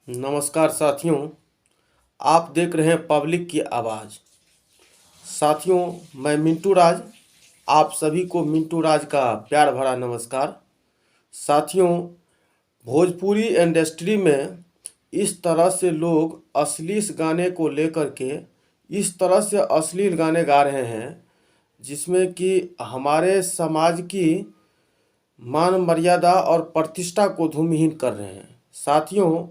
नमस्कार साथियों, आप देख रहे हैं पब्लिक की आवाज़। साथियों, मैं मिंटू राज, आप सभी को मिंटू राज का प्यार भरा नमस्कार। साथियों, भोजपुरी इंडस्ट्री में इस तरह से लोग अश्लील गाने को लेकर के इस तरह से अश्लील गाने गा रहे हैं जिसमें कि हमारे समाज की मान मर्यादा और प्रतिष्ठा को धूमिहीन कर रहे हैं। साथियों,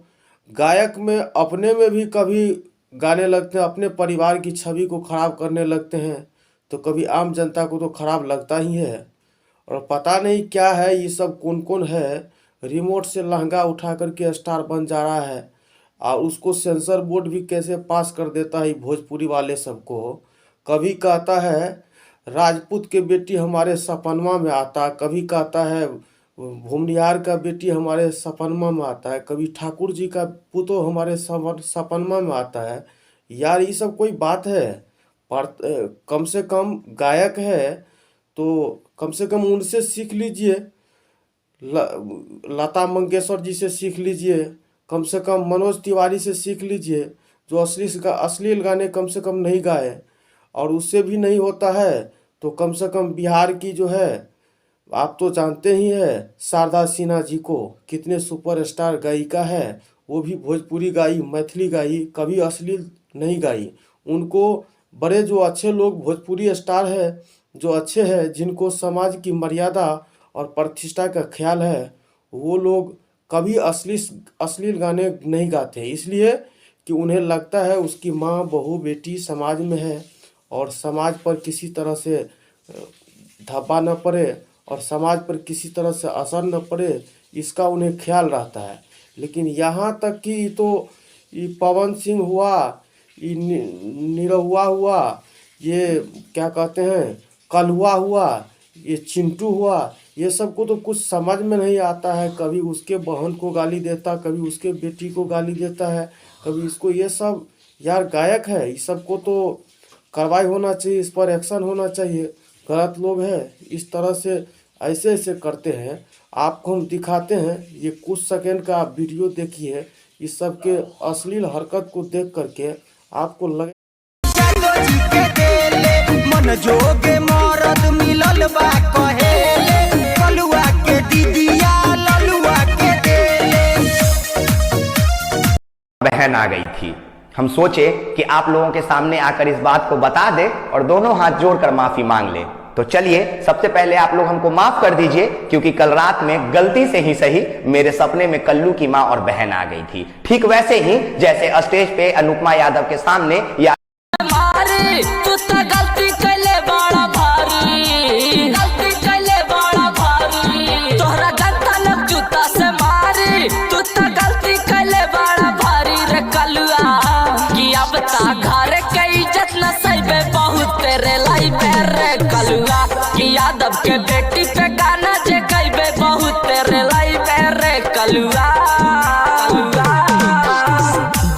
गायक में अपने में भी कभी गाने लगते हैं, अपने परिवार की छवि को खराब करने लगते हैं, तो कभी आम जनता को तो खराब लगता ही है। और पता नहीं क्या है, ये सब कौन कौन है, रिमोट से लहंगा उठा करके स्टार बन जा रहा है और उसको सेंसर बोर्ड भी कैसे पास कर देता है भोजपुरी वाले सबको। कभी कहता है राजपूत के बेटी हमारे सपनमा में आता, कभी कहता है भूमिहार का बेटी हमारे सपनमा में आता है, कभी ठाकुर जी का पुतो हमारे सपनमा में आता है। यार ये सब कोई बात है? पर कम से कम गायक है तो कम से कम उनसे सीख लीजिए, लता मंगेशकर जी से सीख लीजिए, कम से कम मनोज तिवारी से सीख लीजिए जो अश्लील गाने कम से कम नहीं गाए। और उससे भी नहीं होता है तो कम से कम बिहार की जो है, आप तो जानते ही हैं शारदा सिन्हा जी को, कितने सुपरस्टार गायिका है। वो भी भोजपुरी गाई, मैथिली गाई, कभी अश्लील नहीं गाई। उनको बड़े जो अच्छे लोग भोजपुरी स्टार है, जो अच्छे हैं, जिनको समाज की मर्यादा और प्रतिष्ठा का ख्याल है, वो लोग कभी अश्लील गाने नहीं गाते, इसलिए कि उन्हें लगता है उसकी माँ, बहू, बेटी समाज में है और समाज पर किसी तरह से धब्बा न पड़े और समाज पर किसी तरह से असर न पड़े, इसका उन्हें ख्याल रहता है। लेकिन यहाँ तक कि ये पवन सिंह हुआ, ये निरहुआ हुआ, ये क्या कहते हैं कलहुआ हुआ, ये चिंटू हुआ, ये सबको तो कुछ समझ में नहीं आता है। कभी उसके बहन को गाली देता, कभी उसके बेटी को गाली देता है, कभी इसको। ये सब यार गायक है, इस सबको तो कार्रवाई होना चाहिए, इस पर एक्शन होना चाहिए। गलत लोग हैं, इस तरह से ऐसे ऐसे करते हैं। आपको हम दिखाते हैं, ये कुछ सेकंड का आप वीडियो देखिए। इस सब के अश्लील हरकत को देख करके आपको लगे मन जोगे मरद मिलल बा कहेले, कलुआ के दीदिया ललुआ के देले। बहन आ गई थी। हम सोचे कि आप लोगों के सामने आकर इस बात को बता दे और दोनों हाथ जोड़कर माफी मांग ले। तो चलिए, सबसे पहले आप लोग हमको माफ कर दीजिए, क्योंकि कल रात में गलती से ही सही मेरे सपने में कल्लू की माँ और बहन आ गई थी। ठीक वैसे ही जैसे स्टेज पे अनुपमा यादव के सामने या यादव के बेटी पे गाना जे गईबे बहुत तेरे लाई रे कलुआ।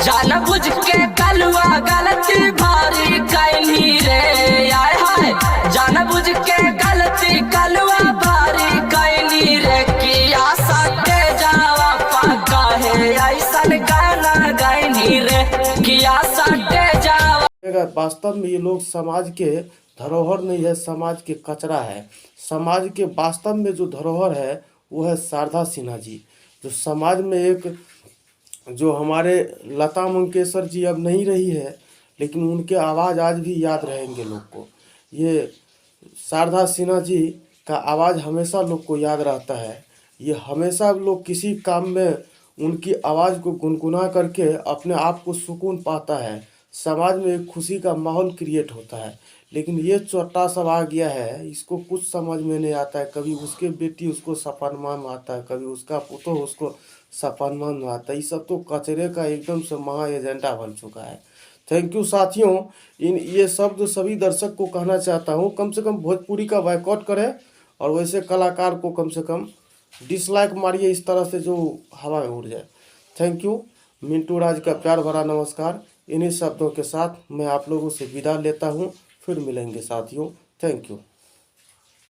जान बुझ के कलुआ गलती भारी कैनी रे, आय हाय जान बुझ के गलती कलुआ भारी कैनी रे। किया सके जावा पाका है ऐसन गाना गईनी रे, किया सके जावा। वास्तव में ये लोग समाज के धरोहर नहीं है, समाज के कचरा है। समाज के वास्तव में जो धरोहर है वो है शारदा सिन्हा जी, जो समाज में एक, जो हमारे लता मंगेशकर जी अब नहीं रही है, लेकिन उनके आवाज़ आज भी याद रहेंगे लोग को। ये शारदा सिन्हा जी का आवाज़ हमेशा लोग को याद रहता है। ये हमेशा लोग किसी काम में उनकी आवाज़ को गुनगुना करके अपने आप को सुकून पाता है, समाज में एक खुशी का माहौल क्रिएट होता है। लेकिन ये चोटा सब आ गया है, इसको कुछ समझ में नहीं आता है। कभी उसके बेटी उसको सपनमा में आता है, कभी उसका पुतो उसको सपनमा में आता है। ये सब तो कचरे का एकदम से महा एजेंडा बन चुका है। थैंक यू साथियों। ये सब जो सभी दर्शक को कहना चाहता हूँ, कम से कम भोजपुरी का बायकॉट करें और वैसे कलाकार को कम से कम डिसलाइक मारिए, इस तरह से जो हवा में उड़ जाए। Thank you. मिंटू राज का प्यार भरा नमस्कार। इन्हीं शब्दों के साथ मैं आप लोगों से विदा लेता हूँ, फिर मिलेंगे साथियों। Thank you.